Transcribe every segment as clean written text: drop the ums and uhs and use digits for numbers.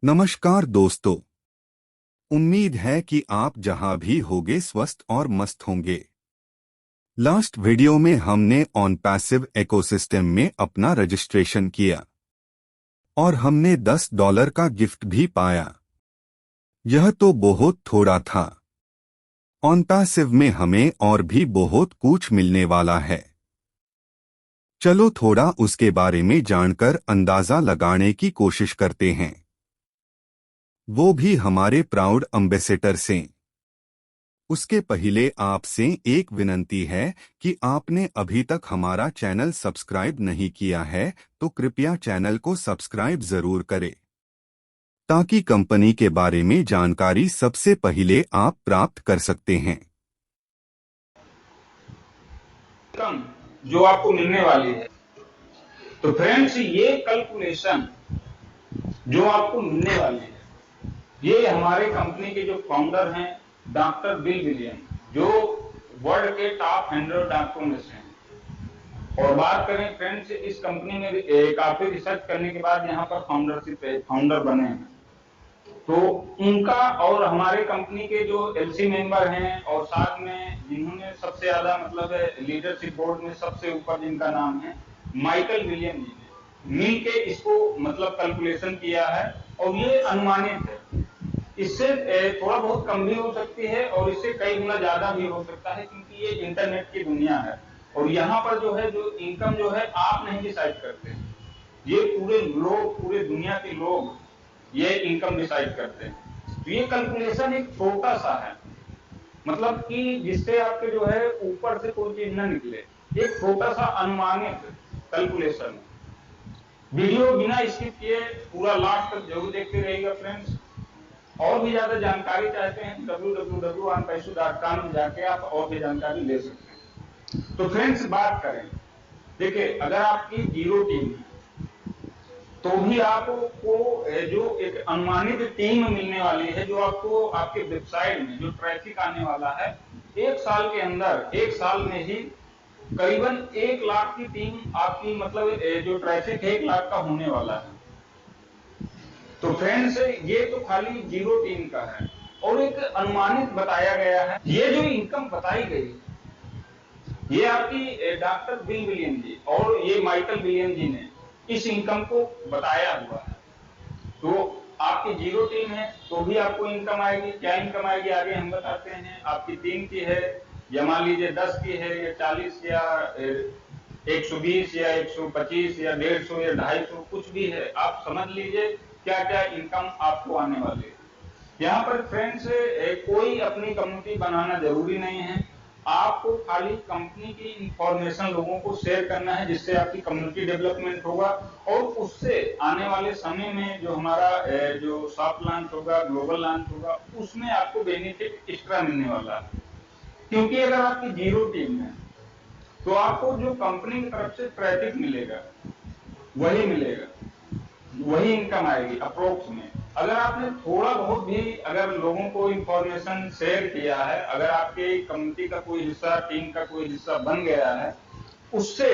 नमस्कार दोस्तों। उम्मीद है कि आप जहां भी होंगे स्वस्थ और मस्त होंगे। लास्ट वीडियो में हमने ऑन पैसिव इकोसिस्टम में अपना रजिस्ट्रेशन किया और हमने $10 का गिफ्ट भी पाया। यह तो बहुत थोड़ा था। ऑन पैसिव में हमें और भी बहुत कुछ मिलने वाला है। चलो थोड़ा उसके बारे में जानकर अंदाजा लगाने की कोशिश करते हैं, वो भी हमारे प्राउड एम्बेसडर से। उसके पहले आपसे एक विनती है कि आपने अभी तक हमारा चैनल सब्सक्राइब नहीं किया है तो कृपया चैनल को सब्सक्राइब जरूर करें, ताकि कंपनी के बारे में जानकारी सबसे पहले आप प्राप्त कर सकते हैं। कम जो आपको मिलने वाली है। तो फ्रेंड्स, ये कैलकुलेशन जो आपको मिलने वाली है, ये हमारे कंपनी के जो फाउंडर हैं डॉक्टर बिल विलियम, जो वर्ल्ड के टॉप 100 डॉक्टरों में से हैं। और बात करें फ्रेंड्स, इस कंपनी में काफी रिसर्च करने के बाद यहाँ पर फाउंडर बने हैं। तो उनका और हमारे कंपनी के जो एलसी मेंबर हैं और साथ में जिन्होंने सबसे ज्यादा मतलब लीडरशिप बोर्ड में सबसे ऊपर जिनका नाम है माइकल विलियम जी ने मिल के इसको मतलब कैलकुलेशन किया है। और ये अनुमानित है, इससे थोड़ा बहुत कम भी हो सकती है और इससे कई गुना ज्यादा भी हो सकता है, क्योंकि ये इंटरनेट की दुनिया है। और यहाँ पर जो है जो इनकम जो है आप नहीं डिसाइड करते हैं, ये पूरे लोग, पूरे दुनिया के लोग ये इनकम डिसाइड करते हैं। तो ये कैलकुलेशन एक छोटा सा है, मतलब कि जिससे आपके जो है ऊपर से कोई चीज न निकले, एक छोटा सा अनुमानित कैलकुलेशन। वीडियो बिना स्किप किए पूरा लास्ट तक जरूर देखते रहिएगा फ्रेंड्स। और भी ज्यादा जानकारी चाहते हैं www.onpaisu.com में जाके आप और भी जानकारी ले सकते हैं। तो फ्रेंड्स बात करें, देखिए अगर आपकी जीरो टीम है तो भी आपको जो एक अनुमानित टीम मिलने वाली है, जो आपको आपके वेबसाइट में जो ट्रैफिक आने वाला है, एक साल के अंदर, एक साल में ही करीबन 1 लाख की टीम आपकी मतलब जो ट्रैफिक है 1 लाख का होने वाला है। तो फ्रेंड्स, ये तो खाली जीरो टीम का है। और एक अनुमानित बताया गया है, ये जो इनकम बताई गई ये आपकी डॉक्टर बिल विलियम जी और ये माइकल विलियम जी ने इस इनकम को बताया हुआ है। तो आपकी जीरो टीम है तो भी आपको इनकम आएगी। क्या इनकम आएगी आगे हम बताते हैं। आपकी टीम की है, या मान लीजिए 10 की है, या 40 या 120 या 125 या 150 या 250, कुछ भी है, आप समझ लीजिए क्या क्या इनकम आपको आने वाली है। यहाँ पर फ्रेंड्स कोई अपनी कम्युनिटी बनाना जरूरी नहीं है, आपको खाली कंपनी की इंफॉर्मेशन लोगों को शेयर करना है, जिससे आपकी कम्युनिटी डेवलपमेंट होगा। और उससे आने वाले समय में जो हमारा जो सॉफ्ट लॉन्च होगा, ग्लोबल लॉन्च होगा, उसमें आपको बेनिफिट एक्स्ट्रा मिलने वाला है। क्योंकि अगर आपकी जीरो टीम है तो आपको जो कंपनी की तरफ से ट्रैफिक मिलेगा वही मिलेगा, वही इनकम आएगी अप्रोक्स में। अगर आपने थोड़ा बहुत भी अगर लोगों को इंफॉर्मेशन शेयर किया है, अगर आपके कम्युनिटी का कोई हिस्सा, टीम का कोई हिस्सा बन गया है उससे,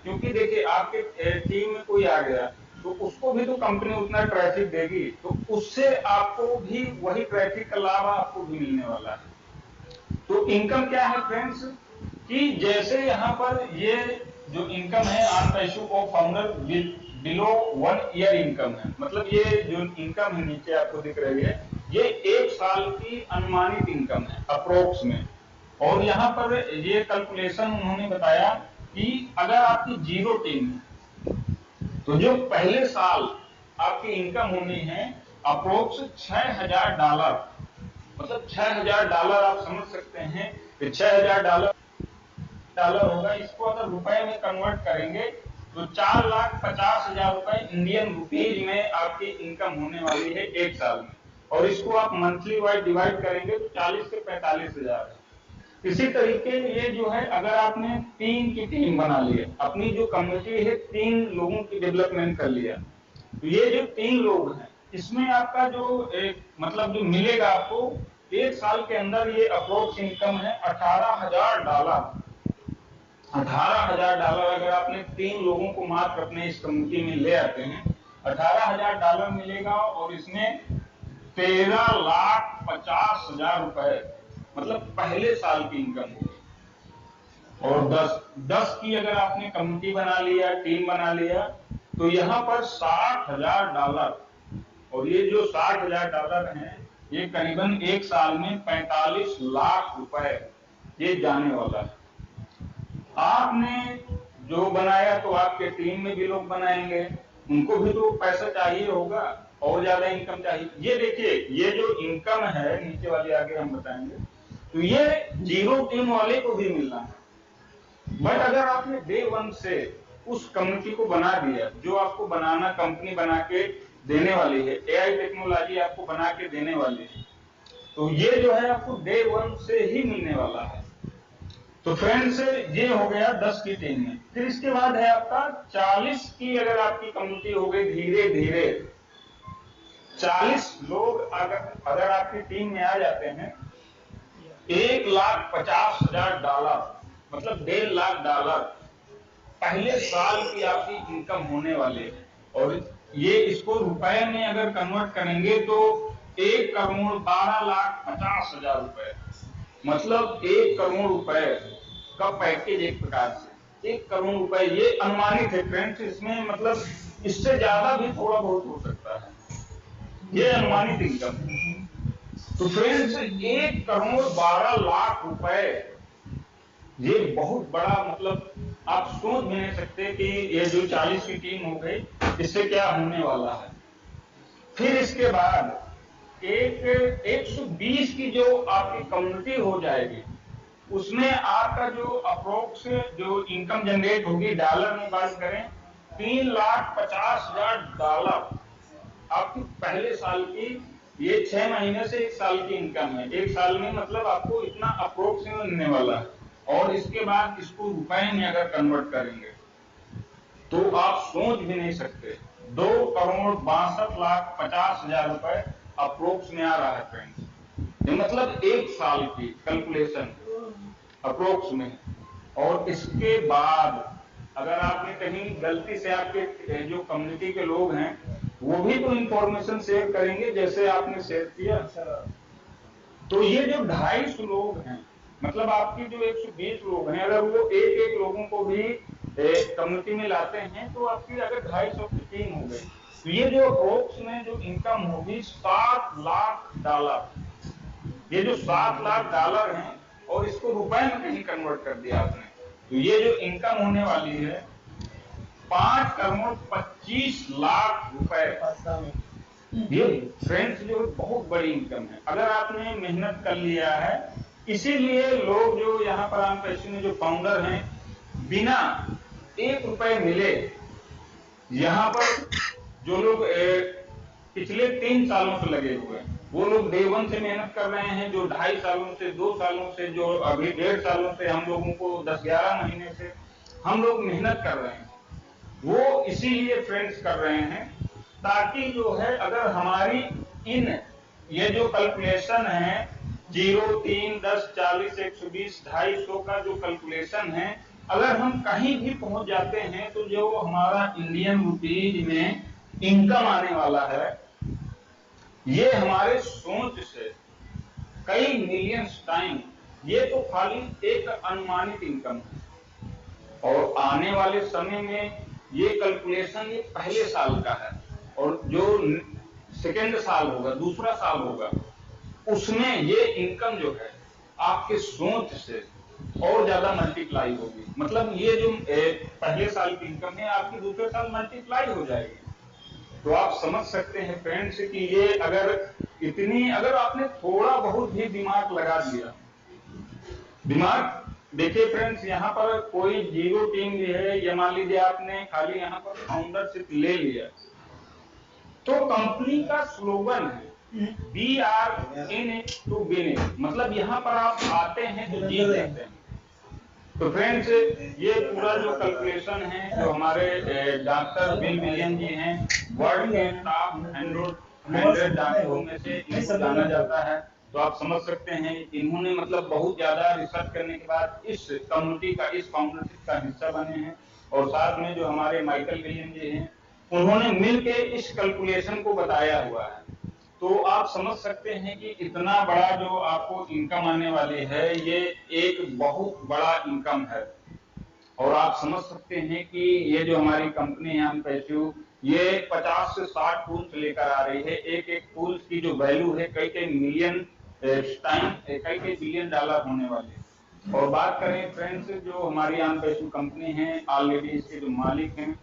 क्योंकि देखिए आपके टीम में कोई आ गया तो उसको भी तो कंपनी उतना ट्रैफिक देगी, तो उससे आपको भी वही ट्रैफिक का लाभ आपको भी मिलने वाला है। तो इनकम क्या है फ्रेंड्स, कि जैसे यहाँ पर ये जो इनकम है ऑन पैसू of founder below 1 year income है, मतलब ये जो इनकम है नीचे आपको दिख रही है, ये 1 साल की अनुमानित इनकम है अप्रोक्स में। और यहाँ पर ये कैलकुलेशन उन्होंने बताया कि अगर आपकी जीरो टीम है तो जो पहले साल आपकी इनकम होनी है अप्रोक्स $6000, मतलब $6000 आप समझ सकते हैं कि $6000 होगा। इसको अगर रुपए में कन्वर्ट करेंगे तो 4,50,000 रुपए इंडियन रुपीज में आपकी इनकम होने वाली है 1 साल में। और इसको आप मंथली वाइज डिवाइड करेंगे तो 40 से 45,000 है। इसी तरीके ये जो है, अगर आपने 3 की टीम बना ली है, अपनी जो कम्युनिटी है 3 लोगों की डेवलपमेंट कर लिया, तो ये जो 3 लोग हैं इसमें आपका जो एक मतलब जो मिलेगा आपको 1 साल के अंदर, ये अप्रोक्स इनकम है $18,000। $18,000 अगर आपने 3 लोगों को मात्र अपने इस कम्युनिटी में ले आते हैं, $18,000 मिलेगा और इसमें 13,50,000 रुपए मतलब पहले साल की इनकम होगी। और 10 की अगर आपने कम्युनिटी बना लिया, टीम बना लिया, तो यहाँ पर $60,000, और ये जो $60,000 हैं ये करीबन एक साल में 45 लाख रुपए ये जाने वाला है। आपने जो बनाया तो आपके टीम में भी लोग बनाएंगे, उनको भी तो पैसा चाहिए होगा और ज्यादा इनकम चाहिए। ये देखिए, ये जो इनकम है नीचे वाले आगे हम बताएंगे, तो ये जीरो टीम वाले को भी मिलना है। बट अगर आपने डे 1 से उस कम्युनिटी को बना दिया, जो आपको बनाना कंपनी बना के देने वाली है, एआई टेक्नोलॉजी आपको बना के देने वाली है, तो ये जो है आपको डे 1 से ही मिलने वाला है। तो फ्रेंड्स, ये हो गया 10 की टीम में। फिर इसके बाद है आपका 40 की अगर आपकी कम्युनिटी हो गई, धीरे धीरे 40 लोग अगर आपकी टीम में आ जाते हैं, $1,50,000 मतलब $1.5 लाख पहले साल की आपकी इनकम होने वाले है। और ये इसको रुपए में अगर कन्वर्ट करेंगे तो 1,12,50,000 रुपए, मतलब 1 करोड़ रुपए का पैकेज। एक प्रकार से 1 करोड़ रुपए ये अनुमानित है फ्रेंड्स, इसमें मतलब इससे ज्यादा भी थोड़ा बहुत हो सकता है, ये अनुमानित इनकम है। तो फ्रेंड्स 1,12,00,000 रुपए ये बहुत बड़ा, मतलब आप सोच भी नहीं सकते कि ये जो 40 की टीम हो गई इससे क्या होने वाला है। फिर इसके बाद एक 120 की जो आपकी कम्युनिटी हो जाएगी, उसमें आपका जो अप्रोक्स जो इनकम जनरेट होगी, डॉलर में बात करें, $3,50,000 आपकी पहले साल की, ये 6 महीने से 1 साल की इनकम है। 1 साल में मतलब आपको इतना अप्रोक्स मिलने वाला है। और इसके बाद इसको रुपए में अगर कन्वर्ट करेंगे तो आप सोच भी नहीं सकते, 2,62,50,000 रुपए अप्रोक्स में आ रहा है फ्रेंड्स। ये मतलब 1 साल की कैलकुलेशन अप्रोक्स में। और इसके बाद अगर आपने कहीं गलती से, आपके जो कम्युनिटी के लोग हैं वो भी तो इंफॉर्मेशन शेयर करेंगे जैसे आपने शेयर किया, तो ये जो 250 लोग हैं, मतलब आपकी जो 120 लोग हैं, अगर वो एक लोगों को भी कम्युनिटी में लाते हैं तो आपकी अगर 250 की टीम हो गई, तो ये जो अप्रोक्स में जो इनकम होगी $7,00,000, ये जो $7,00,000 हैं, और इसको रुपए में कहीं कन्वर्ट कर दिया आपने, तो ये जो इनकम होने वाली है 5,25,00,000 रुपए। ये फ्रेंड्स जो बहुत बड़ी इनकम है अगर आपने मेहनत कर लिया है। इसीलिए लोग जो यहाँ पर आम पैसे में जो फाउंडर हैं, बिना 1 रुपए मिले यहाँ पर जो लोग पिछले 3 सालों से लगे हुए हैं, वो लोग डे 1 से मेहनत कर रहे हैं, जो 2.5 सालों से, 2 सालों से, जो अभी 1.5 सालों से, हम लोगों को 10-11 महीने से हम लोग मेहनत कर रहे हैं। वो इसीलिए फ्रेंड्स कर रहे हैं ताकि जो है, अगर हमारी इन ये जो कैलकुलेशन है 0, 3, 10, 40, 120, 250 का जो कैलकुलेशन है, अगर हम कहीं भी पहुंच जाते हैं तो जो हमारा इंडियन रुपीज में इनकम आने वाला है, ये हमारे सोच से कई मिलियंस टाइम, ये तो खाली एक अनुमानित इनकम है। और आने वाले समय में ये कैलकुलेशन ये पहले साल का है, और जो सेकेंड साल होगा, दूसरा साल होगा, उसमें ये इनकम जो है आपके सोच से और ज्यादा मल्टीप्लाई होगी। मतलब ये जो पहले साल की इनकम है आपकी दूसरे साल मल्टीप्लाई हो जाएगी। तो आप समझ सकते हैं फ्रेंड्स कि ये अगर इतनी, अगर आपने थोड़ा बहुत भी दिमाग लगा दिया, दिमाग देखिए फ्रेंड्स, यहाँ पर कोई जीरो टीम भी है, या मान लीजिए आपने खाली यहाँ पर फाउंडरशिप ले लिया, तो कंपनी का स्लोगन है we are in it to win it, मतलब यहाँ पर आप आते हैं तो जीत लेते हैं। तो फ्रेंड्स, ये पूरा जो कैलकुलेशन है, जो हमारे डॉक्टर बिल विलियम जी हैं, वर्ल्ड के टॉप 100 डॉक्टरों में से इनको जाना जाता है। तो आप समझ सकते हैं इन्होंने मतलब बहुत ज्यादा रिसर्च करने के बाद इस कम्युनिटी का, इस फाउंडरशिप का हिस्सा बने हैं। और साथ में जो हमारे माइकल विलियम जी हैं, उन्होंने मिलके इस कैलकुलेशन को बताया हुआ है। तो आप समझ सकते हैं कि इतना बड़ा जो आपको इनकम आने वाली है, ये एक बहुत बड़ा इनकम है। और आप समझ सकते हैं कि ये जो हमारी कंपनी है अनपैसिव, ये 50 से 60 टूल्स लेकर आ रही है। एक एक टूल्स की जो वैल्यू है कई कई मिलियन टाइम, कई कई बिलियन डॉलर होने वाले हैं। और बात करें फ्रेंड्स, जो हमारी अनपैसिव कंपनी है, ऑलरेडी इसके जो मालिक हैं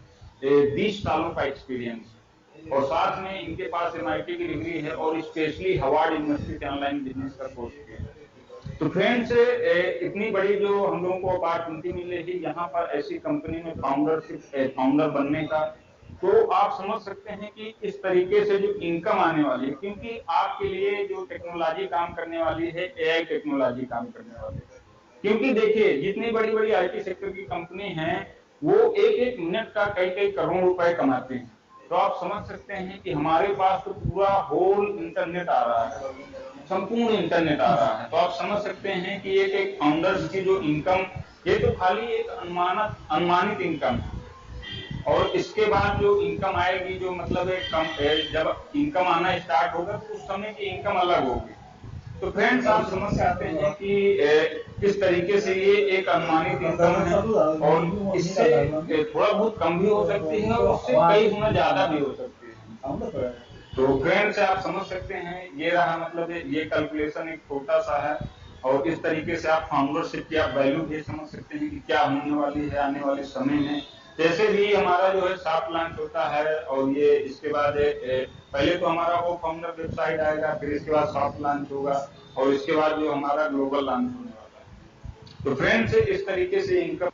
20 सालों का एक्सपीरियंस है, और साथ में इनके पास MIT की डिग्री है और स्पेशली हार्वर्ड यूनिवर्सिटी से ऑनलाइन बिजनेस का कोर्स किया है। तो फ्रेंड्स, इतनी बड़ी जो हम लोगों को अपॉर्चुनिटी मिलेगी यहाँ पर ऐसी कंपनी में फाउंडर बनने का, तो आप समझ सकते हैं कि इस तरीके से जो इनकम आने वाली है, क्योंकि आपके लिए जो टेक्नोलॉजी काम करने वाली है, AI टेक्नोलॉजी काम करने वाली है। क्योंकि देखिए, जितनी बड़ी बड़ी IT सेक्टर की कंपनी है, वो एक एक मिनट का कई कई करोड़ रुपए कमाते हैं। तो आप समझ सकते हैं कि हमारे पास तो पूरा होल इंटरनेट आ रहा है, संपूर्ण इंटरनेट आ रहा है। तो आप समझ सकते हैं कि एक एक फाउंडर्स की जो इनकम, ये तो खाली एक अनुमानित इनकम है। और इसके बाद जो इनकम आएगी, जो मतलब जब इनकम आना स्टार्ट होगा तो उस समय की इनकम अलग होगी। तो फ्रेंड्स, आप समझ सकते हैं कि किस तरीके से ये एक अनुमानित इनकम है, और इससे थोड़ा बहुत कम भी हो सकती है और उससे कई गुना ज्यादा भी हो सकती है। तो फ्रेंड्स, आप समझ सकते हैं, ये रहा मतलब ये कैलकुलेशन एक छोटा सा है, और इस तरीके से आप फाउंडरशिप की आप वैल्यू भी समझ सकते हैं कि क्या होने वाली है आने वाले समय में। जैसे भी हमारा जो है सॉफ्ट लॉन्च होता है, और ये इसके बाद पहले तो हमारा वो फाउंडर वेबसाइट आएगा, फिर इसके बाद सॉफ्ट लॉन्च होगा, और इसके बाद जो हमारा ग्लोबल लॉन्च होने वाला है। तो फ्रेंड्स, इस तरीके से इनकम